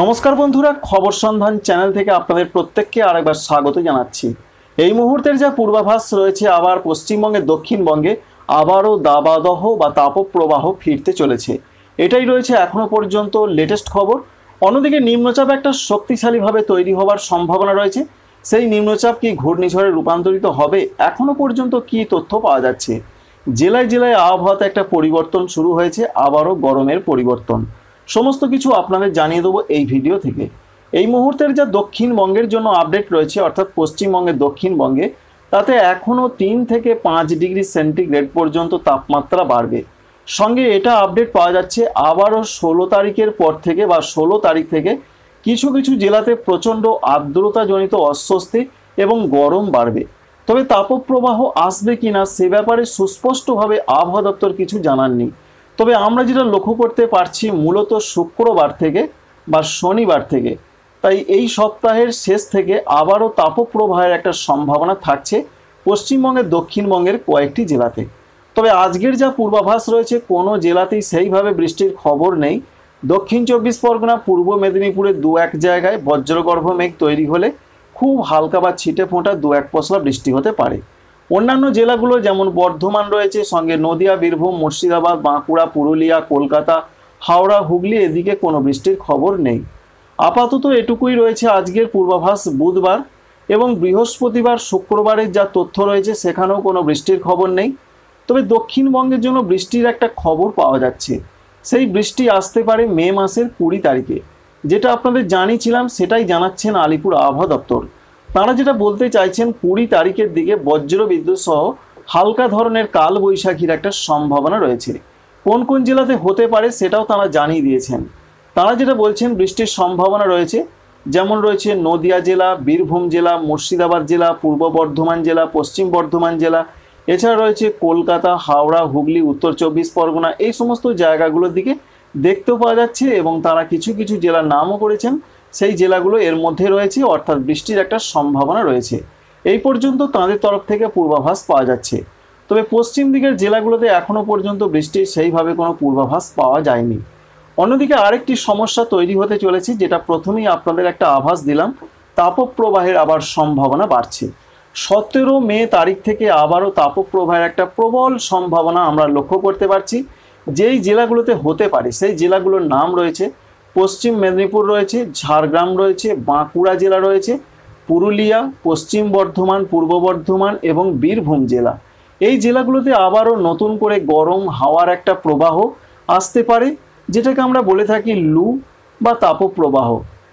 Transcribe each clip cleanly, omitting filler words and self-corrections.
নমস্কার বন্ধুরা, খবর সন্ধান চ্যানেল থেকে আপনাদের প্রত্যেককে আরেকবার স্বাগত জানাচ্ছি। এই মুহূর্তের যা পূর্বাভাস রয়েছে, আবার পশ্চিমবঙ্গের দক্ষিণবঙ্গে আবারও দাবাদহ বা তাপপ্রবাহ ফিরতে চলেছে। এটাই রয়েছে এখনো পর্যন্ত লেটেস্ট খবর। অন্যদিকে নিম্নচাপ একটা শক্তিশালীভাবে তৈরি হওয়ার সম্ভাবনা রয়েছে। সেই নিম্নচাপ কি ঘূর্ণিঝড়ে রূপান্তরিত হবে, এখনো পর্যন্ত কি তথ্য পাওয়া যাচ্ছে। জেলায় জেলায় আবহাওয়াতে একটা পরিবর্তন শুরু হয়েছে, আবারও গরমের পরিবর্তন। সমস্ত কিছু আপনাদের জানিয়ে দেবো এই ভিডিও থেকে। এই মুহূর্তের যা দক্ষিণবঙ্গের জন্য আপডেট রয়েছে, অর্থাৎ পশ্চিমবঙ্গের দক্ষিণবঙ্গে, তাতে এখনও 3 থেকে 5 ডিগ্রি সেন্টিগ্রেড পর্যন্ত তাপমাত্রা বাড়বে। সঙ্গে এটা আপডেট পাওয়া যাচ্ছে আবারও 16 তারিখের পর থেকে বা 16 তারিখ থেকে কিছু কিছু জেলাতে প্রচণ্ড আর্দ্রতাজনিত অস্বস্তি এবং গরম বাড়বে। তবে তাপপ্রবাহ আসবে কিনা সে ব্যাপারে সুস্পষ্টভাবে আবহাওয়া দপ্তর কিছু জানাননি। তবে আমরা যেটা লক্ষ্য করতে পারছি, মূলত শুক্রবার থেকে বা শনিবার থেকে, তাই এই সপ্তাহের শেষ থেকে আবারও তাপপ্রবাহের একটা সম্ভাবনা থাকছে পশ্চিমবঙ্গের দক্ষিণবঙ্গের কয়েকটি জেলাতে। তবে আজকের যা পূর্বাভাস রয়েছে, কোনো জেলাতেই সেইভাবে বৃষ্টির খবর নেই। দক্ষিণ 24 পরগনা, পূর্ব মেদিনীপুরে 2-1 জায়গায় বজ্রগর্ভ মেঘ তৈরি হলে খুব হালকা বা ছিটে ফোঁটা 2-1 পশলা বৃষ্টি হতে পারে। অন্যান্য জেলাগুলো যেমন বর্ধমান রয়েছে, সঙ্গে নদিয়া, বীরভূম, মুর্শিদাবাদ, বাঁকুড়া, পুরুলিয়া, কলকাতা, হাওড়া, হুগলি, এদিকে কোনো বৃষ্টির খবর নেই। আপাতত এটুকুই রয়েছে আজকের পূর্বাভাস। বুধবার এবং বৃহস্পতিবার, শুক্রবারের যা তথ্য রয়েছে সেখানেও কোনো বৃষ্টির খবর নেই। তবে দক্ষিণবঙ্গের জন্য বৃষ্টির একটা খবর পাওয়া যাচ্ছে। সেই বৃষ্টি আসতে পারে মে মাসের 20 তারিখে। যেটা আপনাদের জানিয়েছিলাম সেটাই জানাচ্ছেন আলিপুর আবহাওয়া দপ্তর। তারা যেটা বলতে চাইছেন, 20 তারিখের দিকে বজ্র বিদ্যুৎ সহ হালকা ধরনের কালবৈশাখীর একটা সম্ভাবনা রয়েছে। কোন কোন জেলাতে হতে পারে সেটাও তারা জানিয়ে দিয়েছেন। তারা যেটা বলছেন, বৃষ্টির সম্ভাবনা রয়েছে, যেমন রয়েছে নদিয়া জেলা, বীরভূম জেলা, মুর্শিদাবাদ জেলা, পূর্ব বর্ধমান জেলা, পশ্চিম বর্ধমান জেলা, এছাড়া রয়েছে কলকাতা, হাওড়া, হুগলি, উত্তর 24 পরগনা, এই সমস্ত জায়গাগুলোর দিকে দেখতেও পাওয়া যাচ্ছে। এবং তারা কিছু কিছু জেলার নামও করেছেন, সেই জেলাগুলো এর মধ্যে রয়েছে, অর্থাৎ বৃষ্টির একটা সম্ভাবনা রয়েছে। এই পর্যন্ত তাদের তরফ থেকে পূর্বাভাস পাওয়া যাচ্ছে। তবে পশ্চিম দিকের জেলাগুলোতে এখনও পর্যন্ত বৃষ্টির সেইভাবে কোনো পূর্বাভাস পাওয়া যায়নি। অন্যদিকে আরেকটি সমস্যা তৈরি হতে চলেছে, যেটা প্রথমেই আপনাদের একটা আভাস দিলাম, তাপপ্রবাহের আবার সম্ভাবনা বাড়ছে। 17 মে তারিখ থেকে আবারও তাপপ্রবাহের একটা প্রবল সম্ভাবনা আমরা লক্ষ্য করতে পারছি। যেই জেলাগুলোতে হতে পারে সেই জেলাগুলোর নাম রয়েছে, পশ্চিম মেদিনীপুর রয়েছে, ঝাড়গ্রাম রয়েছে, বাঁকুড়া জেলা রয়েছে, পুরুলিয়া, পশ্চিম বর্ধমান, পূর্ব বর্ধমান এবং বীরভূম জেলা। এই জেলাগুলোতে আবারও নতুন করে গরম হাওয়ার একটা প্রবাহ আসতে পারে, যেটাকে আমরা বলে থাকি লু বা তাপপ্রবাহ।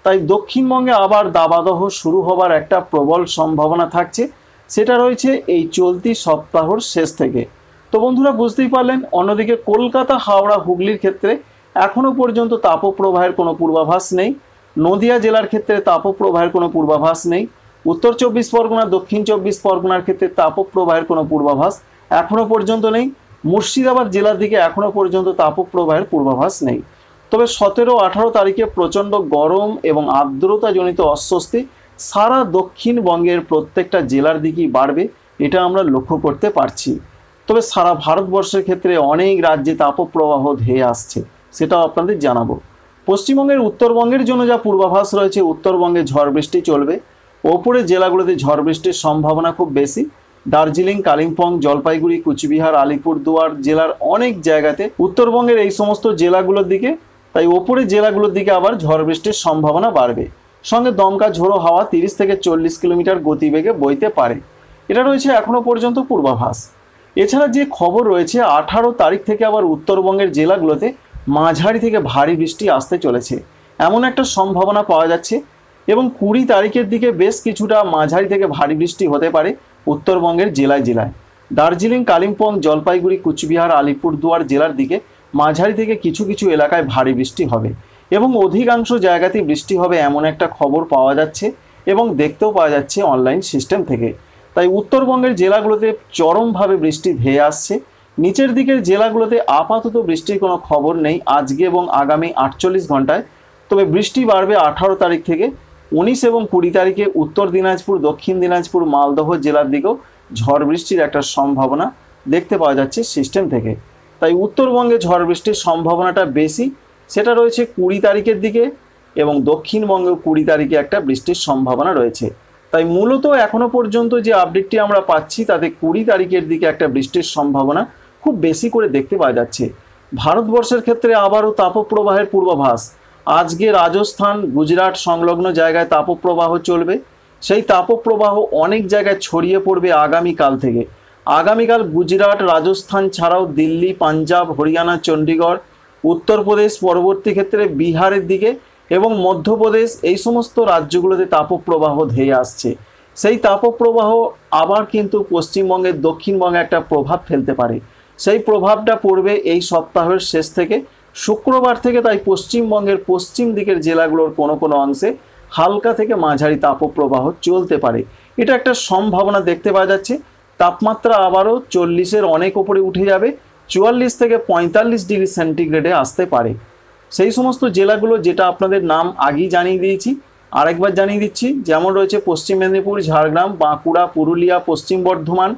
তাই দক্ষিণবঙ্গে আবার দাবাদহ শুরু হবার একটা প্রবল সম্ভাবনা থাকছে। সেটা রয়েছে এই চলতি সপ্তাহর শেষ থেকে। তো বন্ধুরা, বুঝতেই পারলেন। অন্যদিকে কলকাতা, হাওড়া, হুগলির ক্ষেত্রে এখনও পর্যন্ত তাপপ্রবাহের কোনো পূর্বাভাস নেই। নদিয়া জেলার ক্ষেত্রে তাপপ্রবাহের কোনো পূর্বাভাস নেই। উত্তর 24 পরগনা, দক্ষিণ 24 পরগনার ক্ষেত্রে তাপপ্রবাহের কোনো পূর্বাভাস এখনও পর্যন্ত নেই। মুর্শিদাবাদ জেলার দিকে এখনও পর্যন্ত তাপপ্রবাহের পূর্বাভাস নেই। তবে 17-18 তারিখে প্রচণ্ড গরম এবং আর্দ্রতাজনিত অস্বস্তি সারা দক্ষিণবঙ্গের প্রত্যেকটা জেলার দিকেই বাড়বে, এটা আমরা লক্ষ্য করতে পারছি। তবে সারা ভারতবর্ষের ক্ষেত্রে অনেক রাজ্যে তাপপ্রবাহ ধেয়ে আসছে, সেটাও আপনাদের জানাবো। পশ্চিমবঙ্গের উত্তরবঙ্গের জন্য যা পূর্বাভাস রয়েছে, উত্তরবঙ্গে ঝড় বৃষ্টি চলবে। ওপরের জেলাগুলোতে ঝড় বৃষ্টির সম্ভাবনা খুব বেশি। দার্জিলিং, কালিম্পং, জলপাইগুড়ি, কুচবিহার, আলিপুরদুয়ার জেলার অনেক জায়গাতে, উত্তরবঙ্গের এই সমস্ত জেলাগুলোর দিকে, তাই ওপরের জেলাগুলোর দিকে আবার ঝড় বৃষ্টির সম্ভাবনা বাড়বে। সঙ্গে দমকা ঝোড়ো হাওয়া 30 থেকে 40 কিলোমিটার গতিবেগে বইতে পারে। এটা রয়েছে এখনও পর্যন্ত পূর্বাভাস। এছাড়া যে খবর রয়েছে, 18 তারিখ থেকে আবার উত্তরবঙ্গের জেলাগুলোতে মাঝারি থেকে ভারী বৃষ্টি আসতে চলেছে, এমন একটা সম্ভাবনা পাওয়া যাচ্ছে। এবং 20 তারিখের দিকে বেশ কিছুটা মাঝারি থেকে ভারী বৃষ্টি হতে পারে উত্তরবঙ্গের জেলায় জেলায়। দার্জিলিং, কালিম্পং, জলপাইগুড়ি, কুচবিহার, আলিপুরদুয়ার জেলার দিকে মাঝারি থেকে কিছু কিছু এলাকায় ভারী বৃষ্টি হবে এবং অধিকাংশ জায়গাতেই বৃষ্টি হবে, এমন একটা খবর পাওয়া যাচ্ছে এবং দেখতেও পাওয়া যাচ্ছে অনলাইন সিস্টেম থেকে। তাই উত্তরবঙ্গের জেলাগুলোতে চরমভাবে বৃষ্টি ধেয়ে আসছে। নিচের দিকের জেলাগুলোতে আপাতত বৃষ্টির কোনো খবর নেই আজকে এবং আগামী 48 ঘন্টায়। তবে বৃষ্টি বাড়বে 18 তারিখ থেকে। 19 এবং 20 তারিখে উত্তর দিনাজপুর, দক্ষিণ দিনাজপুর, মালদহ জেলার দিকেও ঝড় বৃষ্টির একটা সম্ভাবনা দেখতে পাওয়া যাচ্ছে সিস্টেম থেকে। তাই উত্তরবঙ্গে ঝড় বৃষ্টির সম্ভাবনাটা বেশি, সেটা রয়েছে 20 তারিখের দিকে। এবং দক্ষিণবঙ্গে 20 তারিখে একটা বৃষ্টির সম্ভাবনা রয়েছে। তাই মূলত এখনো পর্যন্ত যে আপডেটটি আমরা পাচ্ছি তাতে 20 তারিখের দিকে একটা বৃষ্টির সম্ভাবনা খুব বেশি করে দেখতে পাওয়া যাচ্ছে। ভারতবর্ষের ক্ষেত্রে আবারও তাপপ্রবাহের পূর্বাভাস। আজকে রাজস্থান, গুজরাট সংলগ্ন জায়গায় তাপপ্রবাহ চলবে। সেই তাপপ্রবাহ অনেক জায়গায় ছড়িয়ে পড়বে আগামীকাল থেকে। আগামীকাল গুজরাট, রাজস্থান ছাড়াও দিল্লি, পাঞ্জাব, হরিয়ানা, চণ্ডীগড়, উত্তরপ্রদেশ, পরবর্তী ক্ষেত্রে বিহারের দিকে এবং মধ্যপ্রদেশ, এই সমস্ত রাজ্যগুলোতে তাপপ্রবাহ ধেয়ে আসছে। সেই তাপপ্রবাহ আবার কিন্তু পশ্চিমবঙ্গের দক্ষিণবঙ্গে একটা প্রভাব ফেলতে পারে। সেই প্রভাবটা পড়বে এই সপ্তাহের শেষ থেকে শুক্রবার থেকে। তাই পশ্চিমবঙ্গের পশ্চিম দিকের জেলাগুলোর কোনো কোনো অংশে হালকা থেকে মাঝারি তাপপ্রবাহ চলতে পারে। এটা একটা সম্ভাবনা দেখতে পাওয়া যাচ্ছে। তাপমাত্রা আবারও 40-এর অনেক ওপরে উঠে যাবে, 44 থেকে 45 ডিগ্রি সেন্টিগ্রেডে আসতে পারে। সেই সমস্ত জেলাগুলো যেটা আপনাদের নাম আগেই জানিয়ে দিয়েছি, আরেকবার জানিয়ে দিচ্ছি। যেমন রয়েছে পশ্চিম মেদিনীপুর, ঝাড়গ্রাম, বাঁকুড়া, পুরুলিয়া, পশ্চিম বর্ধমান,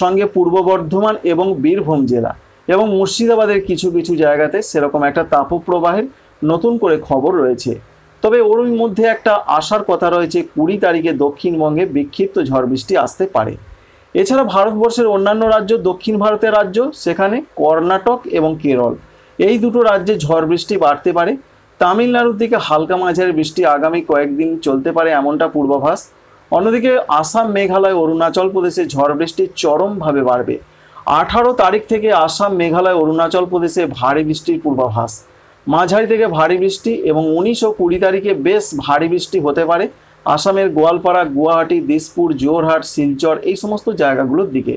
সঙ্গে পূর্ব বর্ধমান এবং বীরভূম জেলা এবং মুর্শিদাবাদের কিছু কিছু জায়গাতে সেরকম একটা তাপপ্রবাহের নতুন করে খবর রয়েছে। তবে ওর মধ্যে একটা আসার কথা রয়েছে, 20 তারিখে দক্ষিণবঙ্গে বিক্ষিপ্ত ঝড় বৃষ্টি আসতে পারে। এছাড়া ভারতবর্ষের অন্যান্য রাজ্য, দক্ষিণ ভারতের রাজ্য, সেখানে কর্ণাটক এবং কেরল, এই দুটো রাজ্যে ঝড় বৃষ্টি বাড়তে পারে। তামিলনাড়ুর দিকে হালকা মাঝারি বৃষ্টি আগামী কয়েকদিন চলতে পারে এমনটা পূর্বাভাস। অন্যদিকে আসাম, মেঘালয়, অরুণাচল প্রদেশে ঝড় বৃষ্টি চরমভাবে বাড়বে। 18 তারিখ থেকে আসাম, মেঘালয়, অরুণাচল প্রদেশে ভারী বৃষ্টির পূর্বাভাস। মাঝারি থেকে ভারী বৃষ্টি এবং 19 ও 20 তারিখে বেশ ভারী বৃষ্টি হতে পারে আসামের গোয়ালপাড়া, গুয়াহাটি, দিসপুর, জোরহাট, শিলচর, এই সমস্ত জায়গাগুলোর দিকে।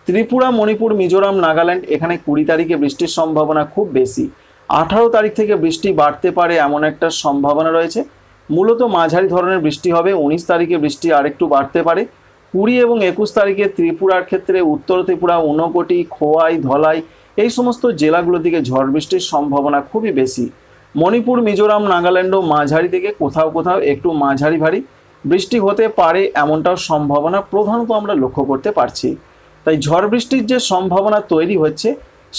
ত্রিপুরা, মণিপুর, মিজোরাম, নাগাল্যান্ড, এখানে 20 তারিখে বৃষ্টির সম্ভাবনা খুব বেশি। 18 তারিখ থেকে বৃষ্টি বাড়তে পারে এমন একটা সম্ভাবনা রয়েছে। মূলত মাঝারি ধরনের বৃষ্টি হবে। 19 তারিখে বৃষ্টি আরেকটু বাড়তে পারে। 20 এবং 21 তারিখে ত্রিপুরার ক্ষেত্রে উত্তর ত্রিপুরা, ঊনকোটি, খোয়াই, ধলাই, এই সমস্ত জেলাগুলোর দিকে ঝড় বৃষ্টির সম্ভাবনা খুবই বেশি। মণিপুর, মিজোরাম, নাগাল্যান্ডও মাঝারি থেকে কোথাও কোথাও একটু মাঝারি ভারী বৃষ্টি হতে পারে এমনটাও সম্ভাবনা প্রধানত আমরা লক্ষ্য করতে পারছি। তাই ঝড় বৃষ্টির যে সম্ভাবনা তৈরি হচ্ছে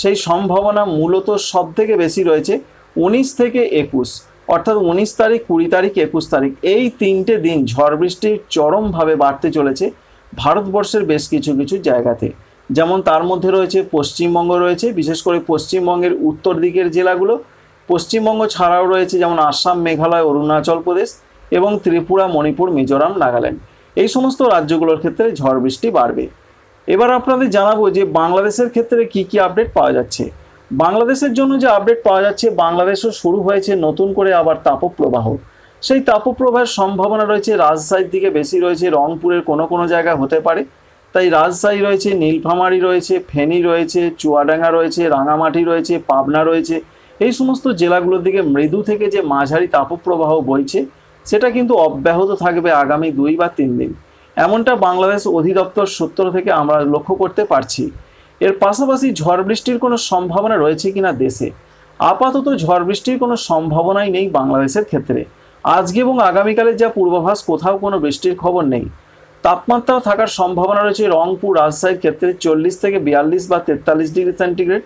সেই সম্ভাবনা মূলত সব থেকে বেশি রয়েছে 19 থেকে 21, অর্থাৎ 19 তারিখ, 20 তারিখ, 21 তারিখ, এই 3টে দিন ঝড় বৃষ্টি চরমভাবে বাড়তে চলেছে ভারতবর্ষের বেশ কিছু কিছু জায়গাতে। যেমন তার মধ্যে রয়েছে পশ্চিমবঙ্গ রয়েছে, বিশেষ করে পশ্চিমবঙ্গের উত্তর দিকের জেলাগুলো। পশ্চিমবঙ্গ ছাড়াও রয়েছে যেমন আসাম, মেঘালয়, অরুণাচল প্রদেশ এবং ত্রিপুরা, মণিপুর, মিজোরাম, নাগাল্যান্ড, এই সমস্ত রাজ্যগুলোর ক্ষেত্রে ঝড় বৃষ্টি বাড়বে। এবার আপনাদের জানাবো যে বাংলাদেশের ক্ষেত্রে কি কি আপডেট পাওয়া যাচ্ছে। বাংলাদেশের জন্য যে আপডেট পাওয়া যাচ্ছে, বাংলাদেশও শুরু হয়েছে নতুন করে আবার তাপপ্রবাহ। সেই তাপপ্রবাহের সম্ভাবনা রয়েছে রাজশাহীর দিকে বেশি রয়েছে, রংপুরের কোনো কোনো জায়গায় হতে পারে। তাই রাজশাহী রয়েছে, নীলফামারী রয়েছে, ফেনী রয়েছে, চুয়াডাঙ্গা রয়েছে, রাঙামাটি রয়েছে, পাবনা রয়েছে, এই সমস্ত জেলাগুলোর দিকে মৃদু থেকে যে মাঝারি তাপপ্রবাহ বইছে সেটা কিন্তু অব্যাহত থাকবে আগামী 2 বা 3 দিন, এমনটা বাংলাদেশ অধিদপ্তর সূত্র থেকে আমরা লক্ষ্য করতে পারছি। এর পাশাপাশি ঝড় বৃষ্টির কোনো সম্ভাবনা রয়েছে কিনা দেশে, আপাতত ঝড় বৃষ্টির কোনো সম্ভাবনাই নেই বাংলাদেশের ক্ষেত্রে। আজকে এবং আগামীকালের যা পূর্বাভাস, কোথাও কোনো বৃষ্টির খবর নেই। তাপমাত্রা থাকার সম্ভাবনা রয়েছে রংপুর, রাজশাহীর ক্ষেত্রে 40 থেকে 42 বা 43 ডিগ্রি সেন্টিগ্রেড,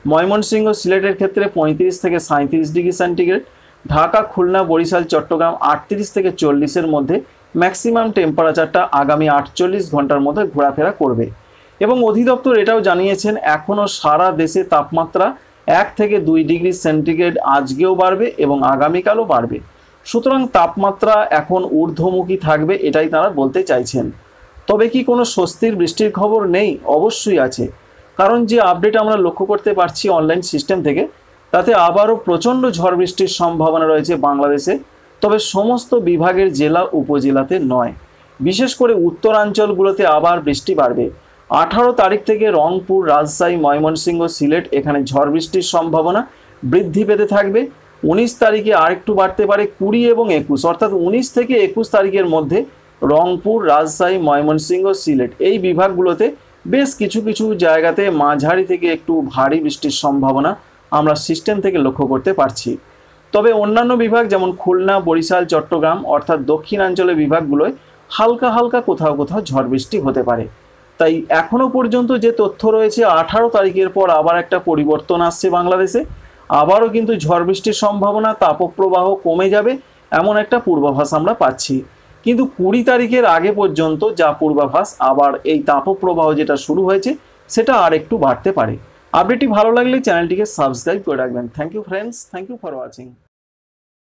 ময়মনসিংহ, সিলেটের ক্ষেত্রে 35 থেকে 37 ডিগ্রি সেন্টিগ্রেড, ঢাকা, খুলনা, বরিশাল, চট্টগ্রাম 38 থেকে 40-এর মধ্যে ম্যাক্সিমাম টেম্পারেচারটা আগামী 48 ঘন্টার মধ্যে ঘোরাফেরা করবে। এবং অধিদপ্তর এটাও জানিয়েছেন এখনও সারা দেশে তাপমাত্রা 1 থেকে 2 ডিগ্রি সেন্টিগ্রেড আজকেও বাড়বে এবং আগামীকালও বাড়বে। সুতরাং তাপমাত্রা এখন ঊর্ধ্বমুখী থাকবে, এটাই তারা বলতে চাইছেন। তবে কি কোনো স্বস্তির বৃষ্টির খবর নেই? অবশ্যই আছে, কারণ যে আপডেট আমরা লক্ষ্য করতে পারছি অনলাইন সিস্টেম থেকে, তাতে আবারও প্রচণ্ড ঝড় বৃষ্টির সম্ভাবনা রয়েছে বাংলাদেশে। তবে সমস্ত বিভাগের জেলা উপজেলাতে নয়, বিশেষ করে উত্তরাঞ্চলগুলোতে আবার বৃষ্টি বাড়বে। 18 তারিখ থেকে রংপুর, রাজশাহী, ময়মনসিংহ, সিলেট, এখানে ঝড় বৃষ্টির সম্ভাবনা বৃদ্ধি পেতে থাকবে। 19 তারিখে আরেকটু বাড়তে পারে। 20 এবং 21, অর্থাৎ 19 থেকে 21 তারিখের মধ্যে রংপুর, রাজশাহী, ময়মনসিংহ, সিলেট, এই বিভাগগুলোতে বেশ কিছু কিছু জায়গাতে মাঝারি থেকে একটু ভারী বৃষ্টির সম্ভাবনা আমরা সিস্টেম থেকে লক্ষ্য করতে পারছি। তবে অন্যান্য বিভাগ যেমন খুলনা, বরিশাল, চট্টগ্রাম, অর্থাৎ দক্ষিণাঞ্চলের বিভাগগুলোয় হালকা হালকা কোথাও কোথাও ঝড় বৃষ্টি হতে পারে। তাই এখনও পর্যন্ত যে তথ্য রয়েছে, 18 তারিখের পর আবার একটা পরিবর্তন আসছে বাংলাদেশে। আবারও কিন্তু ঝড় বৃষ্টির সম্ভাবনা, তাপপ্রবাহ কমে যাবে এমন একটা পূর্বাভাস আমরা পাচ্ছি। কিন্তু 20 তারিখের আগে পর্যন্ত যা পূর্বাভাস, আবার এই তাপপ্রবাহ যেটা শুরু হয়েছে সেটা আর একটু বাড়তে পারে। আপডেটটি ভালো লাগলে চ্যানেলটিকে সাবস্ক্রাইব করে রাখবেন। Thank you friends, thank you for watching.